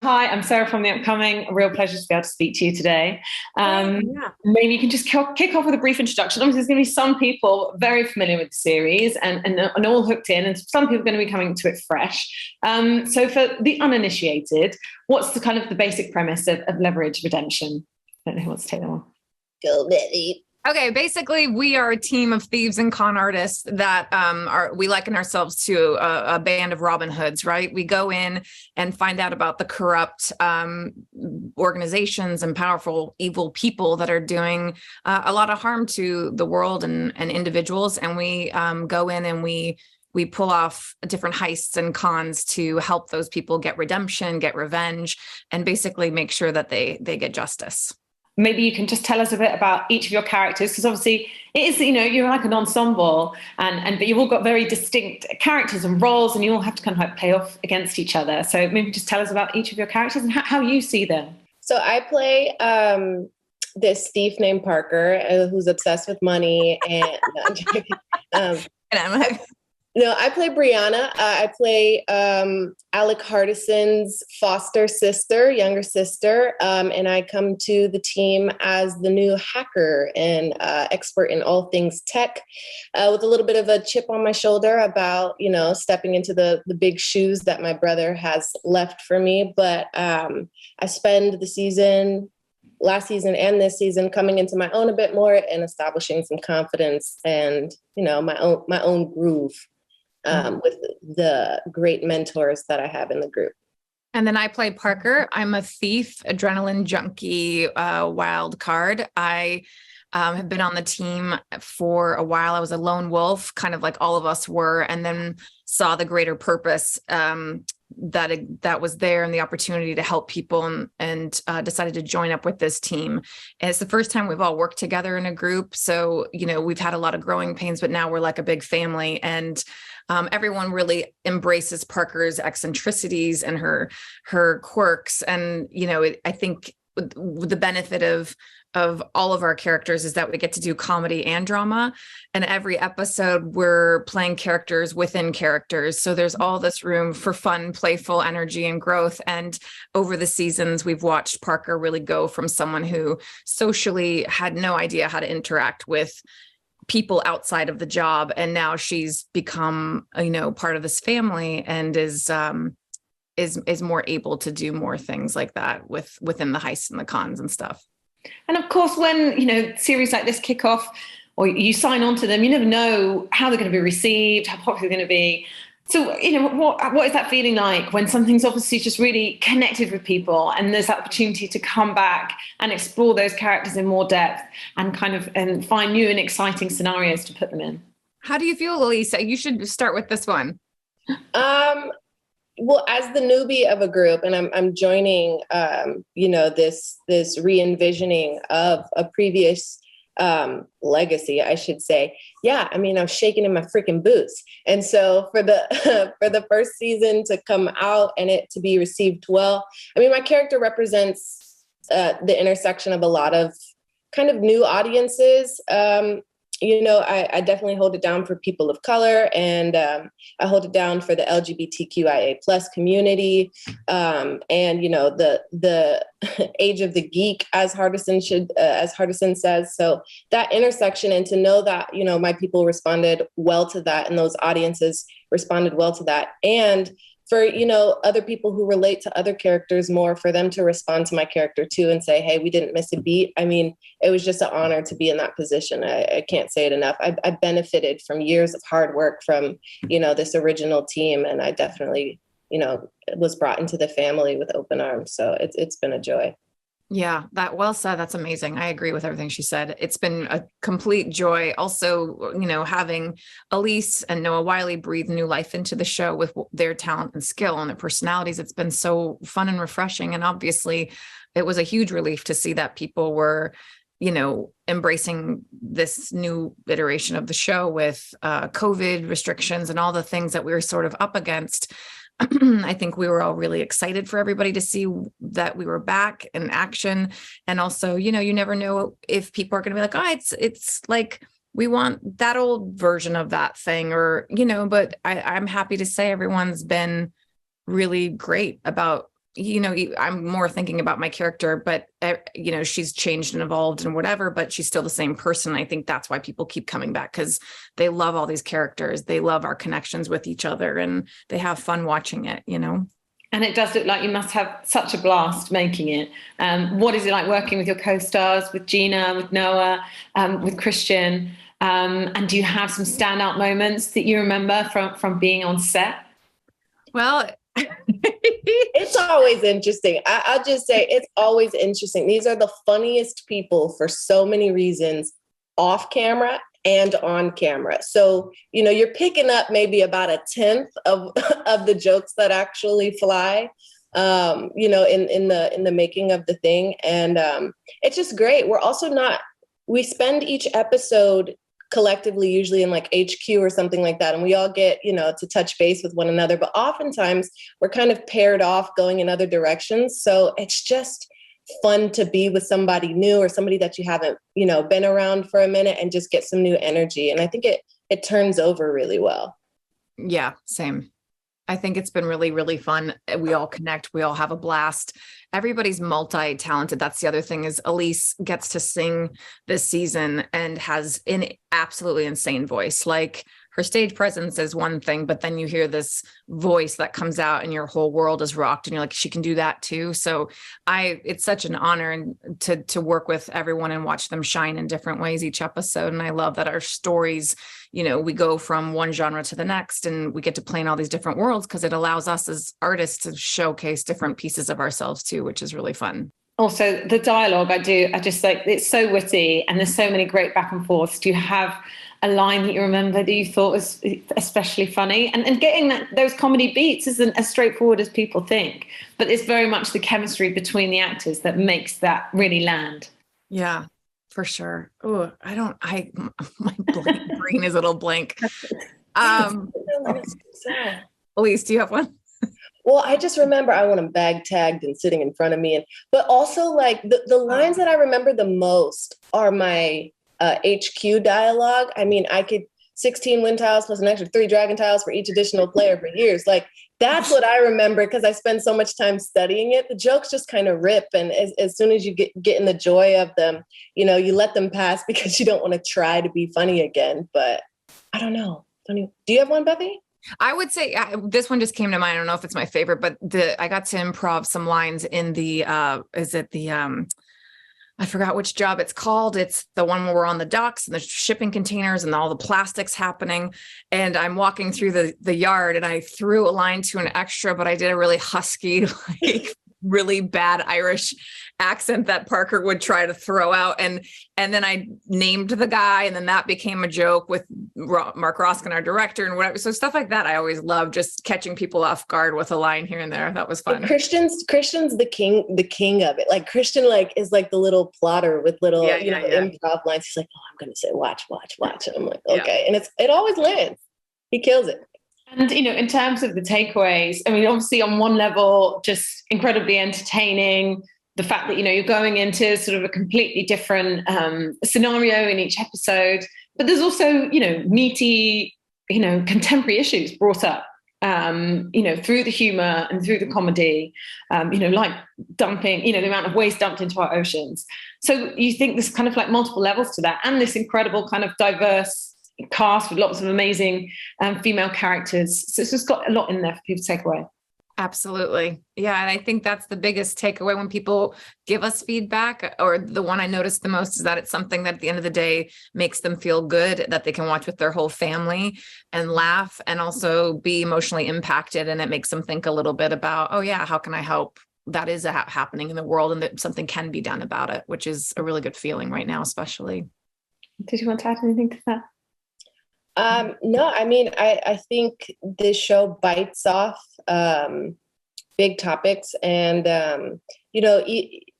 Hi, I'm Sarah from The Upcoming. A real pleasure to be able to speak to you today. Yeah. Maybe you can just kick off with a brief introduction. Obviously, there's going to be some people very familiar with the series and all hooked in, and some people are going to be coming to it fresh. So for the uninitiated, what's the kind of the basic premise of Leverage Redemption? I don't know who wants to take that one. Go, Betty. Okay, basically, we are a team of thieves and con artists that we liken ourselves to a band of Robin Hoods, right? We go in and find out about the corrupt organizations and powerful, evil people that are doing a lot of harm to the world and individuals. And we go in and we pull off different heists and cons to help those people get redemption, get revenge, and basically make sure that they get justice. Maybe you can just tell us a bit about each of your characters, because obviously it is, you're like an ensemble, but you've all got very distinct characters and roles, and you all have to kind of like play off against each other. So maybe just tell us about each of your characters and how you see them. So I play this thief named Parker, who's obsessed with money, and And I'm like, no, I play Brianna. I play Alec Hardison's foster sister, younger sister, and I come to the team as the new hacker and expert in all things tech, with a little bit of a chip on my shoulder about, stepping into the big shoes that my brother has left for me. But I spend the last season and this season coming into my own a bit more and establishing some confidence and, my own groove. With the great mentors that I have in the group. and then I play Parker. I'm a thief, adrenaline junkie, wild card. I have been on the team for a while. I was a lone wolf, kind of like all of us were, and then saw the greater purpose that was there and the opportunity to help people and decided to join up with this team. And it's the first time we've all worked together in a group. So, we've had a lot of growing pains, but now we're like a big family, and everyone really embraces Parker's eccentricities and her quirks. And, I think the benefit of all of our characters is that we get to do comedy and drama, and every episode we're playing characters within characters. So there's all this room for fun, playful energy and growth. And over the seasons, we've watched Parker really go from someone who socially had no idea how to interact with people outside of the job, and now she's become, part of this family and is more able to do more things like that within the heists and the cons and stuff. And of course, when, series like this kick off or you sign on to them, you never know how they're going to be received, how popular they're going to be. So, what is that feeling like when something's obviously just really connected with people and there's that opportunity to come back and explore those characters in more depth and and find new and exciting scenarios to put them in? How do you feel, Aleyse? You should start with this one. Well, as the newbie of a group, and I'm joining, this re-envisioning of a previous legacy, I should say. Yeah, I'm shaking in my freaking boots. And so for the for the first season to come out and it to be received well, my character represents the intersection of a lot of kind of new audiences. I definitely hold it down for people of color, and I hold it down for the LGBTQIA plus community, and the age of the geek, as Hardison says. So that intersection, and to know that my people responded well to that, and those audiences responded well to that, and for, other people who relate to other characters more, for them to respond to my character too and say, hey, we didn't miss a beat. It was just an honor to be in that position. I can't say it enough. I benefited from years of hard work from, this original team. And I definitely, was brought into the family with open arms. So it's been a joy. Yeah, that well said. That's amazing. I agree with everything she said. It's been a complete joy. Also, having Aleyse and Noah Wiley breathe new life into the show with their talent and skill and their personalities. It's been so fun and refreshing. And obviously, it was a huge relief to see that people were, embracing this new iteration of the show with COVID restrictions and all the things that we were sort of up against. I think we were all really excited for everybody to see that we were back in action. And also, you never know if people are going to be like, oh, it's like, we want that old version of that thing, or, but I'm happy to say everyone's been really great about I'm more thinking about my character, but she's changed and evolved and whatever, but she's still the same person. I think that's why people keep coming back, because they love all these characters. They love our connections with each other, and they have fun watching it, And it does look like you must have such a blast making it. What is it like working with your co-stars, with Gina, with Noah, with Christian? And do you have some standout moments that you remember from being on set? Well, it's always interesting. I'll just say it's always interesting. These are the funniest people for so many reasons, off camera and on camera. So, you're picking up maybe about 1/10 of the jokes that actually fly, in the making of the thing. And it's just great. We spend each episode collectively, usually in like HQ or something like that. And we all get, to touch base with one another, but oftentimes we're kind of paired off going in other directions. So it's just fun to be with somebody new or somebody that you haven't, been around for a minute, and just get some new energy. And I think it turns over really well. Yeah, same. I think it's been really, really fun. We all connect. We all have a blast. Everybody's multi-talented. That's the other thing, is Aleyse gets to sing this season and has an absolutely insane voice. Like, her stage presence is one thing, but then you hear this voice that comes out and your whole world is rocked, and you're like, she can do that too. So it's such an honor to work with everyone and watch them shine in different ways each episode. And I love that our stories, we go from one genre to the next, and we get to play in all these different worlds, because it allows us as artists to showcase different pieces of ourselves too, which is really fun. Also, the dialogue, I just like, it's so witty, and there's so many great back and forths. Do you have a line that you remember that you thought was especially funny? And getting those comedy beats isn't as straightforward as people think, but it's very much the chemistry between the actors that makes that really land. Yeah, for sure. Oh, my brain is a little blank. Aleyse, do you have one? Well, I just remember I want them bag tagged and sitting in front of me. But also, like, the lines that I remember the most are my HQ dialogue. I mean, I could 16 wind tiles plus an extra 3 dragon tiles for each additional player for years. Like, that's what I remember, because I spend so much time studying it. The jokes just kind of rip. And as soon as you get in the joy of them, you let them pass, because you don't want to try to be funny again. But I don't know. Do you have one, Bethany? I would say this one just came to mind. I don't know if it's my favorite, but I got to improv some lines in the, I forgot which job it's called. It's the one where we're on the docks and the shipping containers and all the plastics happening. And I'm walking through the yard, and I threw a line to an extra, but I did a really husky, like really bad Irish accent that Parker would try to throw out. And then I named the guy, and then that became a joke with Mark Roskin, our director, and whatever. So stuff like that. I always love just catching people off guard with a line here and there. That was fun. Christian's the king of it. Like, Christian is like the little plotter with little improv lines. He's like, oh, I'm going to say, watch. And I'm like, okay. Yeah. And it always lands. He kills it. And, in terms of the takeaways, I mean, obviously on one level, just incredibly entertaining. The fact that, you're going into sort of a completely different scenario in each episode, but there's also, meaty, contemporary issues brought up, through the humor and through the comedy, like dumping, the amount of waste dumped into our oceans. So you think there's kind of like multiple levels to that, and this incredible kind of diverse cast with lots of amazing female characters. So it's just got a lot in there for people to take away. Absolutely. Yeah. And I think that's the biggest takeaway when people give us feedback, or the one I noticed the most, is that it's something that at the end of the day makes them feel good, that they can watch with their whole family and laugh, and also be emotionally impacted. And it makes them think a little bit about, oh yeah, how can I help? That is happening in the world, and that something can be done about it, which is a really good feeling right now, especially. Did you want to add anything to that? No, I mean, I think this show bites off big topics, and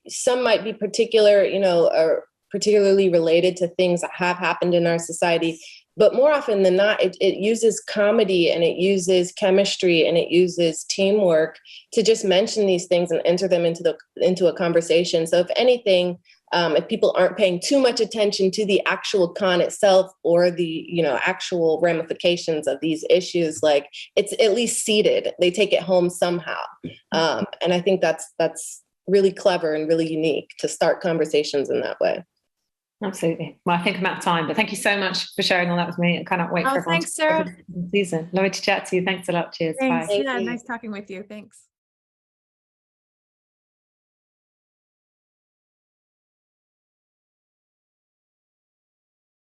some might be or particularly related to things that have happened in our society, but more often than not, it uses comedy, and it uses chemistry, and it uses teamwork to just mention these things and enter them into a conversation. So if anything, if people aren't paying too much attention to the actual con itself or the, actual ramifications of these issues, like it's at least seeded, they take it home somehow. And I think that's really clever and really unique to start conversations in that way. Absolutely. Well, I think I'm out of time, but thank you so much for sharing all that with me. I cannot wait for everyone thanks, Sarah. season. Lovely to chat to you. Thanks a lot. Cheers. Thanks. Bye. Yeah, nice talking with you. Thanks.